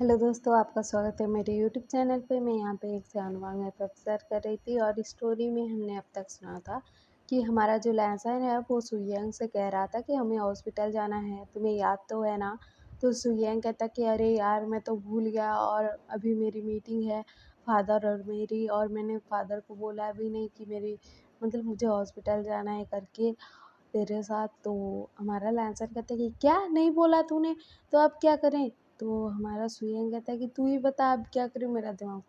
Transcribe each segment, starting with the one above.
Hello दोस्तों, आपका स्वागत है मेरे यूट्यूब चैनल पे। मैं यहाँ पे एक जानवर में प्रोफेसर कर रही थी और स्टोरी में हमने अब तक सुना था कि हमारा जो लैंसर है वो सुयंग से कह रहा था कि हमें हॉस्पिटल जाना है, तुम्हें याद तो है ना। तो सुयंग कहता कि अरे यार, मैं तो भूल गया और अभी मेरी मीटिंग है फादर और मेरी, और मैंने फादर को बोला भी नहीं कि मेरी मतलब मुझे हॉस्पिटल जाना है करके तेरे साथ। तो हमारा लैंसर कहता है कि क्या नहीं बोला तूने, तो अब क्या करें। तो हमारा सुयन कहता है कि तू ही बता अब क्या करूँ, मेरा दिमाग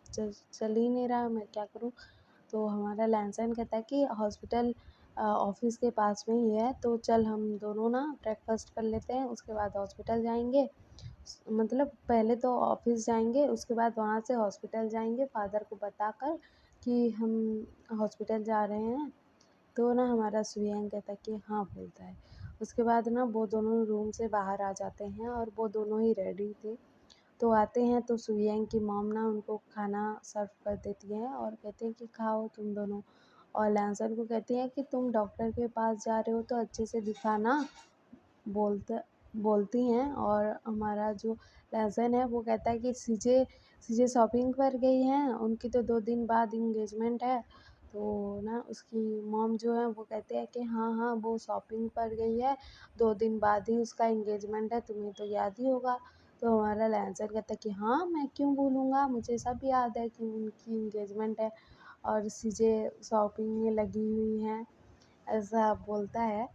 चल ही नहीं रहा, मैं क्या करूँ। तो हमारा लैंसर कहता है कि हॉस्पिटल ऑफिस के पास में ही है, तो चल हम दोनों ना ब्रेकफास्ट कर लेते हैं, उसके बाद हॉस्पिटल जाएंगे। मतलब पहले तो ऑफिस जाएंगे, उसके बाद वहाँ से हॉस्पिटल जाएंगे फादर को बताकर कि हम हॉस्पिटल जा रहे हैं। तो ना हमारा सुयंग कहता है कि हाँ बोलता है। उसके बाद ना वो दोनों रूम से बाहर आ जाते हैं और वो दोनों ही रेडी थे। तो आते हैं तो सुयंग की मॉम ना उनको खाना सर्व कर देती है और कहते हैं कि खाओ तुम दोनों। और लैंसर को कहती है कि तुम डॉक्टर के पास जा रहे हो तो अच्छे से दिखाना, बोलते बोलती हैं। और हमारा जो लहसन है वो कहता है कि सीजे सीजे शॉपिंग पर गई हैं, उनकी तो 2 दिन बाद इंगेजमेंट है। तो ना उसकी मॉम जो है वो कहते हैं कि हाँ हाँ वो शॉपिंग पर गई है, 2 दिन बाद ही उसका इंगेजमेंट है, तुम्हें तो याद ही होगा। तो हमारा लहसन कहता है कि हाँ मैं क्यों भूलूँगा, मुझे सब याद है कि उनकी इंगेजमेंट है और सीजे शॉपिंग में लगी हुई हैं, ऐसा बोलता है।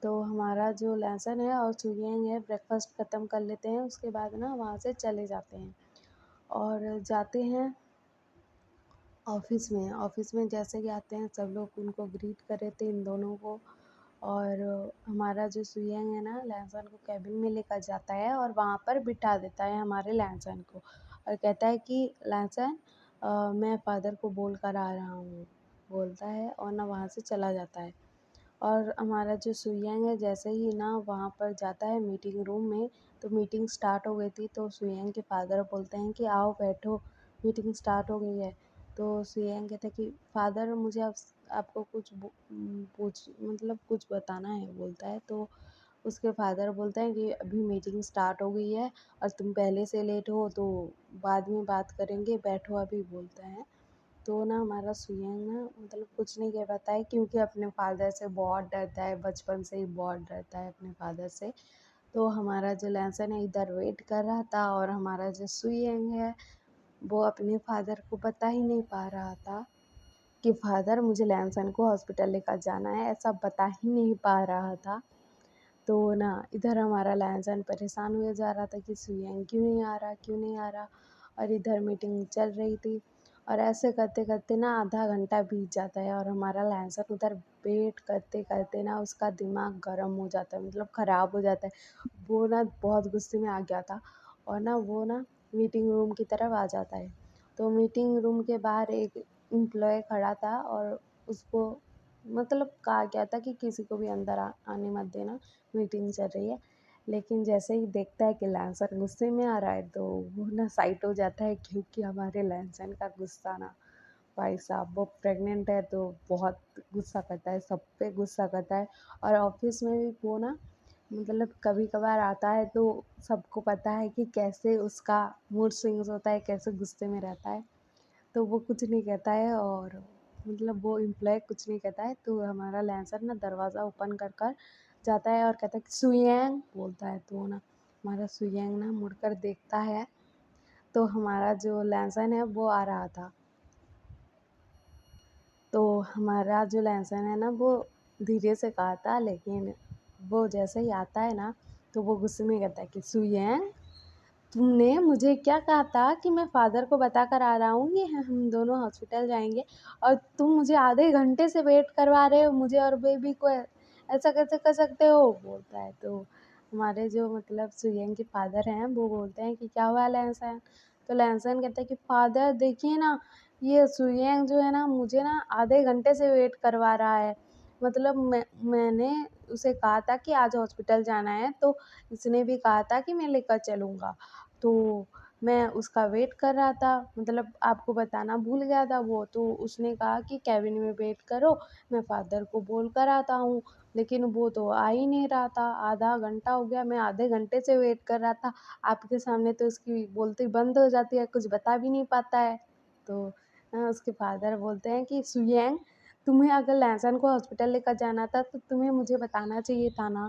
तो हमारा जो लेसन है और सुयंग है ब्रेकफास्ट ख़त्म कर लेते हैं, उसके बाद ना वहाँ से चले जाते हैं और जाते हैं ऑफिस में जैसे कि आते हैं सब लोग उनको ग्रीट कर रहे थे इन दोनों को। और हमारा जो सुयंग है ना लैंसन को कैबिन में लेकर जाता है और वहाँ पर बिठा देता है हमारे लैंसन को, और कहता है कि लैंसन मैं फादर को बोल कर आ रहा हूँ, बोलता है और ना वहाँ से चला जाता है। और हमारा जो सुयंग है जैसे ही ना वहाँ पर जाता है मीटिंग रूम में, तो मीटिंग स्टार्ट हो गई थी। तो सुयंग के फादर बोलते हैं कि आओ बैठो, मीटिंग स्टार्ट हो गई है। तो सुयंग कहते हैं कि फादर मुझे आपको कुछ पूछ मतलब कुछ बताना है, बोलता है। तो उसके फादर बोलते हैं कि अभी मीटिंग स्टार्ट हो गई है और तुम पहले से लेट हो तो बाद में बात करेंगे, बैठो अभी, बोलता है। तो ना हमारा सुयंग ना मतलब कुछ नहीं कह पाता है क्योंकि अपने फादर से बहुत डरता है, बचपन से ही बहुत डरता है अपने फादर से। तो हमारा जो लहसन है इधर वेट कर रहा था और हमारा जो सुयंग है वो अपने फादर को बता ही नहीं पा रहा था कि फादर मुझे लहसन को हॉस्पिटल लेकर जाना है, ऐसा बता ही नहीं पा रहा था। तो ना इधर हमारा लहसन परेशान हुए जा रहा था कि सुयंग क्यों नहीं आ रहा, क्यों नहीं आ रहा। और इधर मीटिंग चल रही थी और ऐसे करते करते ना आधा घंटा बीत जाता है और हमारा लहसन उधर वेट करते करते ना उसका दिमाग गर्म हो जाता है, मतलब ख़राब हो जाता है। वो ना बहुत गुस्से में आ गया था और ना वो ना मीटिंग रूम की तरफ आ जाता है। तो मीटिंग रूम के बाहर एक एम्प्लॉय खड़ा था और उसको मतलब कहा गया था कि किसी को भी अंदर आने मत देना, मीटिंग चल रही है। लेकिन जैसे ही देखता है कि लैंसर गुस्से में आ रहा है तो वो ना साइड हो जाता है, क्योंकि हमारे लैंसन का गुस्सा ना, भाई साहब वो प्रेग्नेंट है तो बहुत गुस्सा करता है, सब पे गुस्सा करता है। और ऑफिस में भी वो ना मतलब कभी कभार आता है तो सबको पता है कि कैसे उसका मूड स्विंग्स होता है, कैसे गुस्से में रहता है। तो वो कुछ नहीं कहता है और मतलब वो एम्प्लॉय कुछ नहीं कहता है। तो हमारा लैंसर ना दरवाज़ा ओपन कर कर जाता है और कहता है कि सुयंग, बोलता है। तो ना हमारा सुयंग ना मुड़कर देखता है तो हमारा जो लैंसन है वो आ रहा था। तो हमारा जो लहसन है ना वो धीरे से कहा था, लेकिन वो जैसे ही आता है ना तो वो गुस्से में कहता है कि सुयंग, तुमने मुझे क्या कहा था कि मैं फादर को बता कर आ रहा हूँ कि हम दोनों हॉस्पिटल जाएंगे, और तुम मुझे आधे घंटे से वेट करवा रहे हो, मुझे और बेबी को ऐसा कैसे कर सकते हो, बोलता है। तो हमारे जो मतलब सुयंग के फादर हैं वो बोलते हैं कि क्या हुआ लहसन। तो लहसन कहता है कि फादर देखिए ना, ये सुयंग जो है ना मुझे ना आधे घंटे से वेट करवा रहा है। मतलब मैंने उसे कहा था कि आज हॉस्पिटल जाना है तो इसने भी कहा था कि मैं लेकर चलूँगा। तो मैं उसका वेट कर रहा था, मतलब आपको बताना भूल गया था वो, तो उसने कहा कि केबिन में वेट करो, मैं फ़ादर को बोल कर आता हूँ। लेकिन वो तो आ ही नहीं रहा था, आधा घंटा हो गया, मैं आधे घंटे से वेट कर रहा था। आपके सामने तो उसकी बोलती बंद हो जाती है, कुछ बता भी नहीं पाता है। तो उसके फ़ादर बोलते हैं कि सुयैंग, तुम्हें अगर लहसुन को हॉस्पिटल लेकर जाना था तो तुम्हें मुझे बताना चाहिए था ना।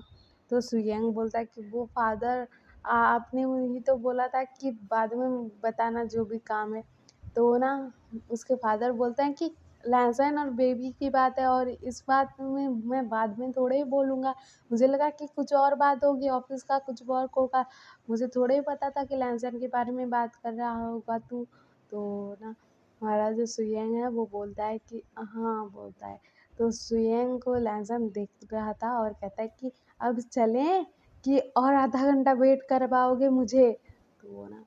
तो सुयैंग बोलता है कि वो फ़ादर, आपने वही तो बोला था कि बाद में बताना जो भी काम है। तो ना उसके फ़ादर बोलते हैं कि लहसुन और बेबी की बात है और इस बात में मैं बाद में थोड़े ही बोलूँगा। मुझे लगा कि कुछ और बात होगी, ऑफ़िस का कुछ वर्क होगा। मुझे थोड़ा ही पता था कि लहसुन के बारे में बात कर रहा होगा तू। तो ना हमारा जो सुयैंग है वो बोलता है कि हाँ, बोलता है। तो सुयैंग को लहसुन देख रहा था और कहता है कि अब चलें कि और आधा घंटा वेट करवाओगे मुझे? तो वो ना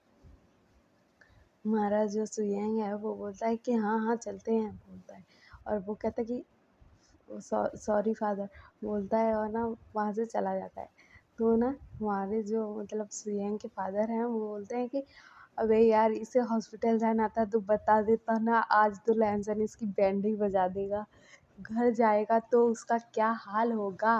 हमारा जो सुयैंग है वो बोलता है कि हाँ, हाँ चलते हैं, बोलता है। और वो कहता है कि सॉरी फ़ादर, बोलता है और ना वहाँ से चला जाता है। तो ना हमारे जो मतलब सुयैंग के फ़ादर हैं वो बोलते हैं कि अबे यार, इसे हॉस्पिटल जाना था तो बता देता ना, आज तो लहसुन इसकी बैंड ही बजा देगा। घर जाएगा तो उसका क्या हाल होगा।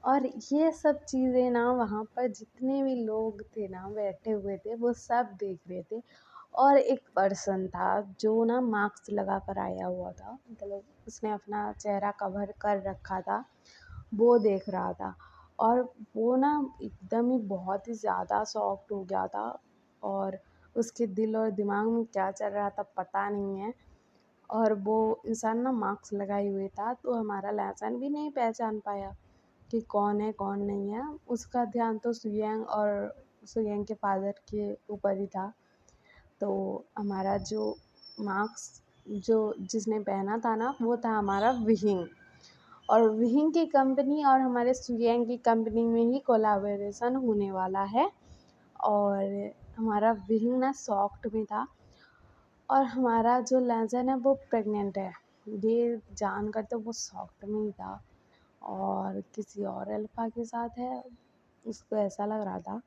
और ये सब चीज़ें ना वहाँ पर जितने भी लोग थे ना बैठे हुए थे वो सब देख रहे थे। और एक पर्सन था जो ना मास्क लगा कर आया हुआ था, मतलब उसने अपना चेहरा कवर कर रखा था, वो देख रहा था। और वो ना एकदम ही बहुत ही ज़्यादा शॉक्ड हो गया था। और उसके दिल और दिमाग में क्या चल रहा था पता नहीं है। और वो इंसान ना मास्क लगाए हुए था, तो हमारा लहसुन भी नहीं पहचान पाया कि कौन है कौन नहीं है। उसका ध्यान तो सुयैंग और सुयैंग के फादर के ऊपर ही था। तो हमारा जो मास्क जो जिसने पहना था ना वो था हमारा विहिंग। और विहिंग की कंपनी और हमारे सुयैंग की कंपनी में ही कोलैबोरेशन होने वाला है। और हमारा विहिंग ना सॉफ्ट में था और हमारा जो लहसुन है वो प्रेग्नेंट है। ये जानकर तो वो सॉफ्ट में ही था और किसी और अल्फ़ा के साथ है, उसको ऐसा लग रहा था।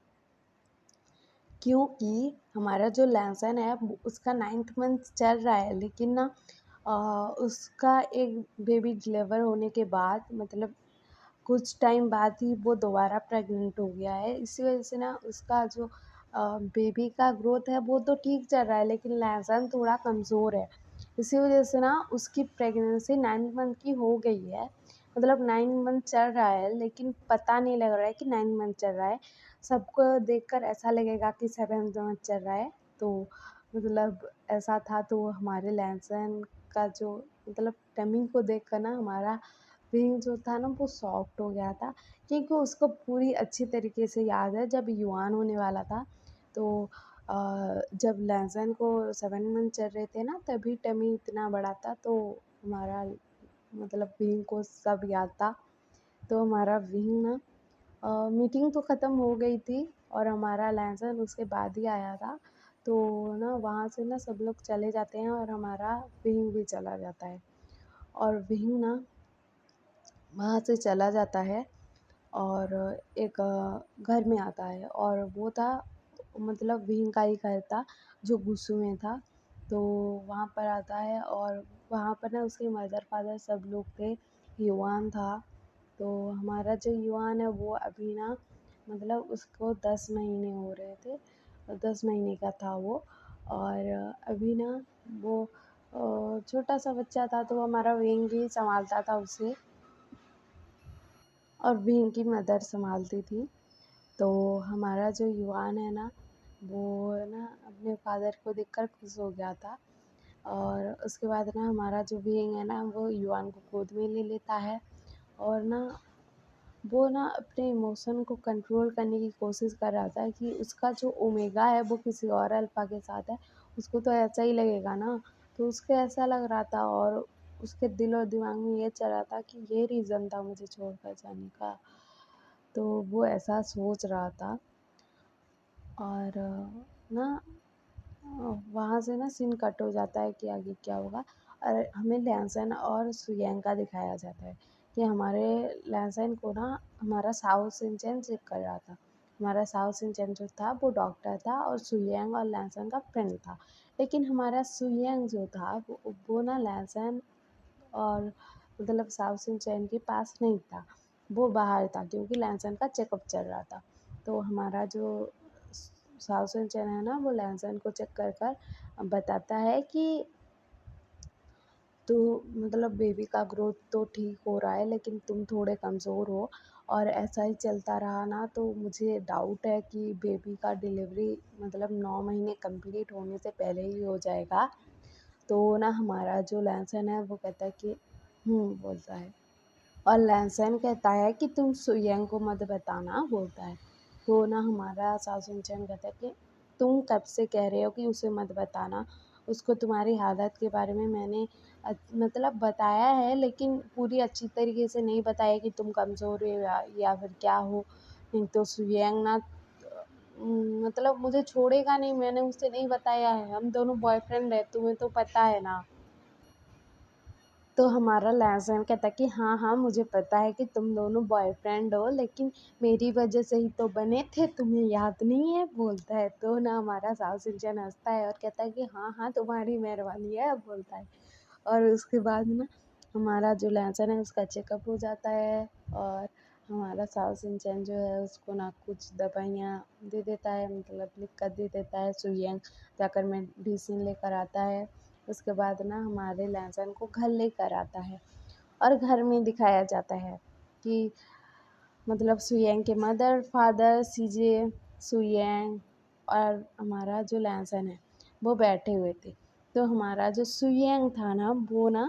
क्योंकि हमारा जो लहसुन है उसका 9th मंथ चल रहा है, लेकिन ना उसका एक बेबी डिलीवर होने के बाद, मतलब कुछ टाइम बाद ही वो दोबारा प्रेग्नेंट हो गया है। इसी वजह से ना उसका जो बेबी का ग्रोथ है वो तो ठीक चल रहा है, लेकिन लहसुन थोड़ा कमज़ोर है। इसी वजह से ना उसकी प्रेगनेंसी 9 मंथ की हो गई है। मतलब 9 मंथ चल रहा है लेकिन पता नहीं लग रहा है कि 9 मंथ चल रहा है। सबको देखकर ऐसा लगेगा कि 7th मंथ चल रहा है। तो मतलब ऐसा था, तो हमारे लहसुन का जो मतलब टमी को देखकर ना हमारा विंग जो था ना वो सॉफ्ट हो गया था। क्योंकि उसको पूरी अच्छी तरीके से याद है जब युवान होने वाला था, तो जब लहसुन को 7 मंथ चल रहे थे ना तभी टमी इतना बड़ा था, तो हमारा मतलब विंग को सब याद था। तो हमारा विंग ना मीटिंग तो ख़त्म हो गई थी और हमारा लहसुन उसके बाद ही आया था। तो ना वहाँ से ना सब लोग चले जाते हैं और हमारा विंग भी चला जाता है। और विंग ना वहाँ से चला जाता है और एक घर में आता है, और वो था मतलब विंग का ही घर था जो गुस्सू में था। तो वहाँ पर आता है और वहाँ पर ना उसके मदर फादर सब लोग थे, युवान था। तो हमारा जो युवान है वो अभी ना मतलब उसको 10 महीने हो रहे थे, 10 महीने का था वो। और अभी ना वो छोटा सा बच्चा था, तो हमारा विंग ही संभालता था उसे और विंग की मदर संभालती थी। तो हमारा जो युवान है ना वो ना अपने फादर को देखकर खुश हो गया था। और उसके बाद ना हमारा जो विंग है ना वो युवान को गोद में ले लेता है। और ना वो ना अपने इमोशन को कंट्रोल करने की कोशिश कर रहा था कि उसका जो ओमेगा है वो किसी और अल्फ़ा के साथ है, उसको तो ऐसा ही लगेगा ना। तो उसको ऐसा लग रहा था और उसके दिल और दिमाग में ये चल रहा था कि ये रीज़न था मुझे छोड़कर जाने का। तो वो ऐसा सोच रहा था। और ना वहाँ से ना सीन कट हो जाता है कि आगे क्या होगा। और हमें लहसुन और सुयंका दिखाया जाता है कि हमारे लहसुन को ना हमारा साउथ इंडियन चेक कर रहा था। हमारा साओ शिनचैन जो था वो डॉक्टर था और सुयंग और लैनसन का फ्रेंड था। लेकिन हमारा सुयंग जो था वो ना लैनसन और मतलब साओ शिनचैन के पास नहीं था, वो बाहर था क्योंकि लैनसन का चेकअप चल रहा था। तो हमारा जो साओ शिनचैन है ना वो लैनसन को चेक कर कर बताता है कि तो मतलब बेबी का ग्रोथ तो ठीक हो रहा है लेकिन तुम थोड़े कमज़ोर हो, और ऐसा ही चलता रहा ना तो मुझे डाउट है कि बेबी का डिलीवरी मतलब 9 महीने कंप्लीट होने से पहले ही हो जाएगा। तो ना हमारा जो लैनसन है वो कहता है कि बोलता है, और लैनसन कहता है कि तुम सुयंग को मत बताना, बोलता है। तो ना हमारा सासुनचैन कहता है कि तुम कब से कह रहे हो कि उसे मत बताना, उसको तुम्हारी हालत के बारे में मैंने मतलब बताया है लेकिन पूरी अच्छी तरीके से नहीं बताया कि तुम कमज़ोर हो या फिर क्या हो, नहीं तो सुयंग ना मतलब मुझे छोड़ेगा नहीं, मैंने उसे नहीं बताया है, हम दोनों बॉयफ्रेंड है, तुम्हें तो पता है ना। तो हमारा लहज़न कहता है कि हाँ हाँ मुझे पता है कि तुम दोनों बॉयफ्रेंड हो, लेकिन मेरी वजह से ही तो बने थे, तुम्हें याद नहीं है, बोलता है। तो ना हमारा साहु सिंचन हंसता है और कहता है कि हाँ हाँ तुम्हारी मेहरबानी है, बोलता है। और उसके बाद ना हमारा जो लहसुन है उसका चेकअप हो जाता है, और हमारा साहु सिंचन जो है उसको ना कुछ दवाइयाँ दे देता है, मतलब लिख कर दे देता है, सुइयाँ जाकर मेडिसिन लेकर आता है। उसके बाद ना हमारे लहसुन को घर लेकर आता है, और घर में दिखाया जाता है कि मतलब सुयंग के मदर फादर सीजे, सुयंग और हमारा जो लहसुन है वो बैठे हुए थे। तो हमारा जो सुयंग था ना वो ना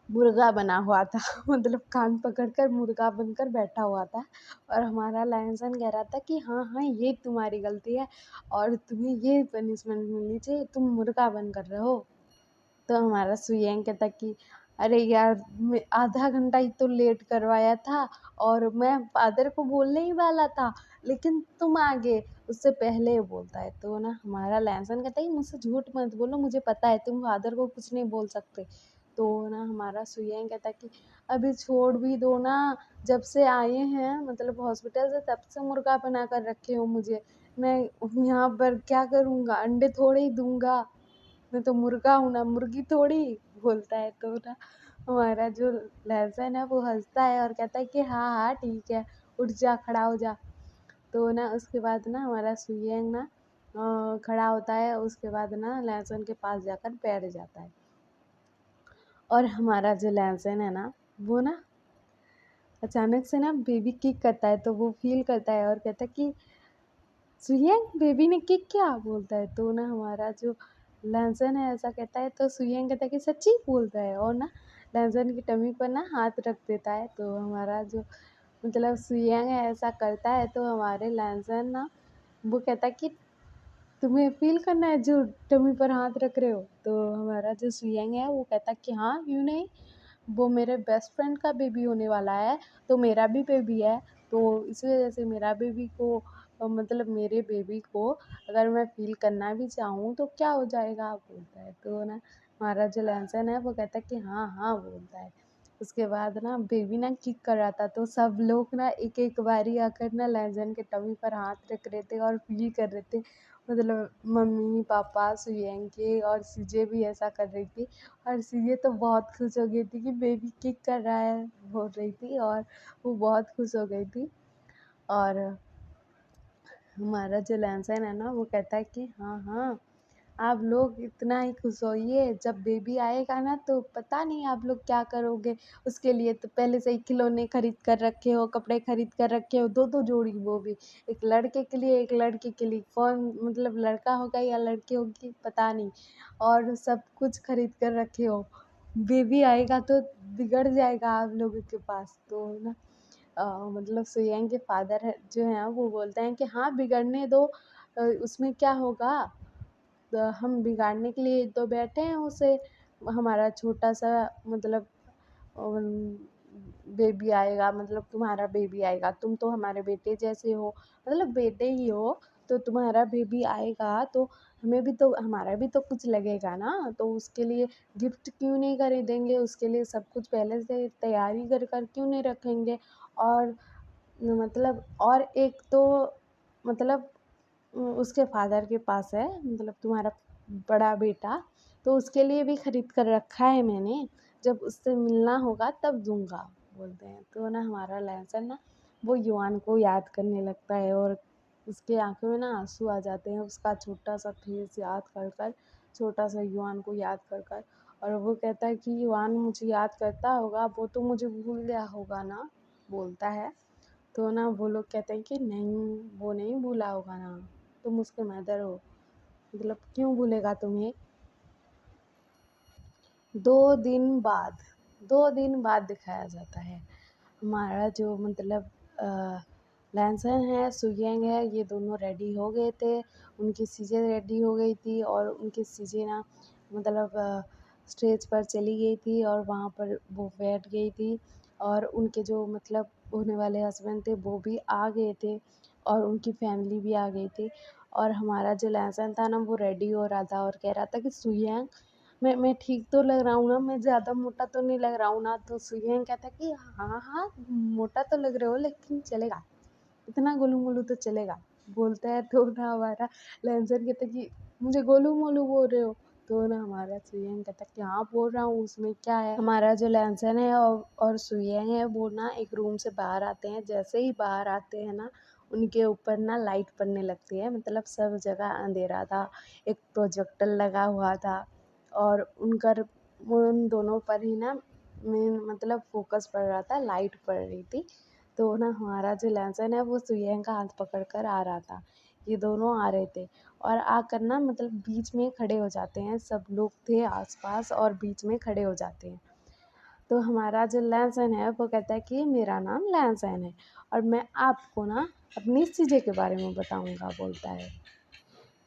मुर्गा बना हुआ था मतलब कान पकड़कर मुर्गा बनकर बैठा हुआ था, और हमारा लहसुन कह रहा था कि हाँ हाँ ये तुम्हारी गलती है और तुम्हें ये पनिशमेंट मिलनी चाहिए, तुम मुर्गा बनकर रहो। तो हमारा सुयंग कहता कि अरे यार मैं आधा घंटा ही तो लेट करवाया था, और मैं फादर को बोलने ही वाला था लेकिन तुम आ गए उससे पहले, बोलता है। तो ना हमारा लहसुन कहता है कि मुझसे झूठ मत बोलो, मुझे पता है तुम फादर को कुछ नहीं बोल सकते। तो ना हमारा सुयंग कहता कि अभी छोड़ भी दो ना, जब से आए हैं मतलब हॉस्पिटल से तब से मुर्गा बना कर रखे हो मुझे, मैं यहाँ पर क्या करूँगा, अंडे थोड़े ही दूंगा, मैं तो मुर्गा हूँ ना मुर्गी थोड़ी, बोलता है। तो ना हमारा जो लहसुन है वो हंसता है और कहता है कि हाँ हाँ ठीक है, उठ जा खड़ा हो जा। तो ना उसके बाद ना हमारा सुयंग ना खड़ा होता है, उसके बाद ना लहसुन के पास जाकर बैठ जाता है, और हमारा जो लहसुन है ना वो ना अचानक से ना बेबी किक करता है, तो वो फील करता है और कहता है कि सुयंग बेबी ने किक किया, बोलता है। तो ना हमारा जो लहसुन है ऐसा कहता है, तो सुयंग कहता है कि सच्ची, बोलता है, और ना लहसुन की टमी पर ना हाथ रख देता है। तो हमारा जो मतलब सुयंग है ऐसा करता है, तो हमारे लहसुन ना वो कहता है कि तुम्हें फ़ील करना है जो टमी पर हाथ रख रहे हो? तो हमारा जो सुयंग है वो कहता है कि हाँ, क्यों नहीं? वो मेरे बेस्ट फ्रेंड का बेबी होने वाला है, तो मेरा भी बेबी है, तो इस वजह से मेरा बेबी को मतलब मेरे बेबी को अगर मैं फ़ील करना भी चाहूँ तो क्या हो जाएगा? बोलता है। तो ना हमारा जो लहसुन है वो कहता है कि हाँ, हाँ, बोलता है। उसके बाद ना बेबी ना किक कर रहा था, तो सब लोग ना एक-एक बारी आकर ना लहसुन के टमी पर हाथ रख रहे थे और फ़ील कर रहे थे। मतलब मम्मी, पापा, सुयंग के और सीजे भी ऐसा कर रही थी, और सीजे तो बहुत खुश हो गई थी कि बेबी किक कर रहा है, बोल रही थी, और वो बहुत खुश हो गई थी। और हमारा जो लहसुन है ना वो कहता है कि हाँ हाँ आप लोग इतना ही खुश होइए, जब बेबी आएगा ना तो पता नहीं आप लोग क्या करोगे, उसके लिए तो पहले से ही खिलौने खरीद कर रखे हो, कपड़े खरीद कर रखे हो, दो दो जोड़ी, वो भी एक लड़के के लिए एक लड़की के लिए, कौन मतलब लड़का होगा या लड़की होगी पता नहीं, और सब कुछ खरीद कर रखे हो, बेबी आएगा तो बिगड़ जाएगा आप लोगों के पास। तो ना मतलब सुयंग के फादर है जो हैं वो बोलते हैं कि हाँ बिगड़ने दो, उसमें क्या होगा, हम बिगाड़ने के लिए तो बैठे हैं उसे, हमारा छोटा सा मतलब बेबी आएगा, मतलब तुम्हारा बेबी आएगा, तुम तो हमारे बेटे जैसे हो, मतलब बेटे ही हो, तो तुम्हारा बेबी आएगा तो हमें भी तो हमारा भी तो कुछ लगेगा ना, तो उसके लिए गिफ्ट क्यों नहीं खरीदेंगे, उसके लिए सब कुछ पहले से तैयारी कर कर क्यों नहीं रखेंगे, और मतलब और एक तो मतलब उसके फादर के पास है, मतलब तुम्हारा बड़ा बेटा, तो उसके लिए भी खरीद कर रखा है मैंने, जब उससे मिलना होगा तब दूंगा बोलते हैं। तो ना हमारा लहसन ना वो युआन को याद करने लगता है और उसके आंखों में ना आंसू आ जाते हैं, उसका छोटा सा फेस याद कर कर, छोटा सा युआन को याद कर कर। और वो कहता है कि युआन मुझे याद करता होगा, वो तो मुझे भूल गया होगा ना, बोलता है। तो ना वो लोग कहते हैं कि नहीं, वो नहीं भूला होगा ना, तुम उसके मदर हो, मतलब क्यों भूलेगा तुम्हें। 2 दिन बाद 2 दिन बाद दिखाया जाता है हमारा जो मतलब लैनसन है, सुयंग है, ये दोनों रेडी हो गए थे। उनकी चीज़ें रेडी हो गई थी और उनकी चीज़ें ना मतलब स्टेज पर चली गई थी और वहाँ पर वो बैठ गई थी। और उनके जो मतलब होने वाले हस्बैंड थे वो भी आ गए थे और उनकी फैमिली भी आ गई थी। और हमारा जो लहसन था ना वो रेडी हो रहा था और कह रहा था कि सुयंग, मैं ठीक तो लग रहा हूँ ना, मैं ज़्यादा मोटा तो नहीं लग रहा हूँ ना। तो सुयंग कहता कि हाँ हाँ, मोटा तो लग रहे हो लेकिन चलेगा, इतना गोलू मोलू तो चलेगा, बोलता है। तो ना हमारा लहसन कहता कि मुझे गोलू मोलू बोल रहे हो। तो ना हमारा सुयंग कहता कि हाँ बोल रहा हूँ, उसमें क्या है। हमारा जो लहसन है और सुयंग है वो ना एक रूम से बाहर आते हैं। जैसे ही बाहर आते हैं ना उनके ऊपर ना लाइट पड़ने लगती है, मतलब सब जगह अंधेरा था, एक प्रोजेक्टर लगा हुआ था और उन दोनों पर ही ना मेन मतलब फोकस पड़ रहा था, लाइट पड़ रही थी। तो ना हमारा जो लहसन है वो सुयंग का हाथ पकड़ कर आ रहा था, ये दोनों आ रहे थे और आकर ना मतलब बीच में खड़े हो जाते हैं। सब लोग थे आसपास और बीच में खड़े हो जाते हैं। तो हमारा जो लहसन है वो कहता है कि मेरा नाम लहसन है और मैं आपको ना अपनी चीज़ें के बारे में बताऊंगा, बोलता है।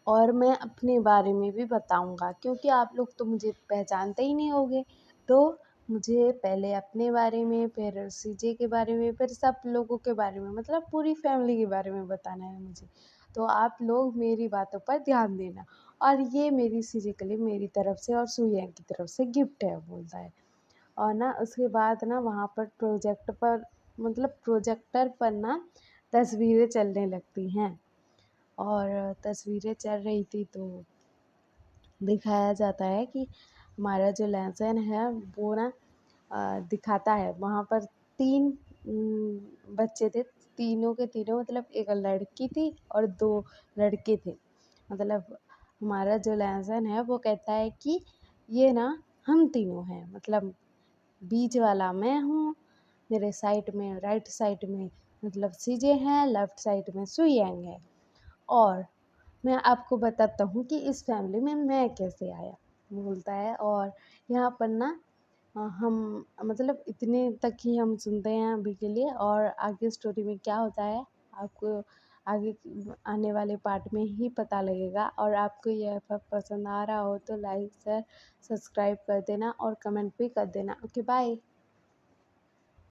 और मैं अपने बारे में भी बताऊंगा क्योंकि आप लोग तो मुझे पहचानते ही नहीं होगे। तो मुझे पहले अपने बारे में, फिर सीजे के बारे में, फिर सब लोगों के बारे में, मतलब पूरी फैमिली के बारे में बताना है मुझे। तो आप लोग मेरी बातों पर ध्यान देना और ये मेरी सीजे के लिए मेरी तरफ से और सुयंग की तरफ से गिफ्ट है, बोलता है। और ना उसके बाद ना वहाँ पर प्रोजेक्ट पर मतलब प्रोजेक्टर पर ना तस्वीरें चलने लगती हैं और तस्वीरें चल रही थी तो दिखाया जाता है कि हमारा जो लहसन है वो ना दिखाता है वहाँ पर 3 बच्चे थे, तीनों के तीनों मतलब एक लड़की थी और 2 लड़के थे। मतलब हमारा जो लहसन है वो कहता है कि ये ना हम तीनों हैं, मतलब बीच वाला मैं हूँ, मेरे साइड में राइट साइड में मतलब सीजे हैं, लेफ्ट साइड में सुयंग है। और मैं आपको बताता हूँ कि इस फैमिली में मैं कैसे आया, बोलता है। और यहाँ पर ना हम मतलब इतने तक ही हम सुनते हैं अभी के लिए और आगे स्टोरी में क्या होता है आपको आगे आने वाले पार्ट में ही पता लगेगा। और आपको यह पसंद आ रहा हो तो लाइक शेयर सब्सक्राइब कर देना और कमेंट भी कर देना। Okay bye.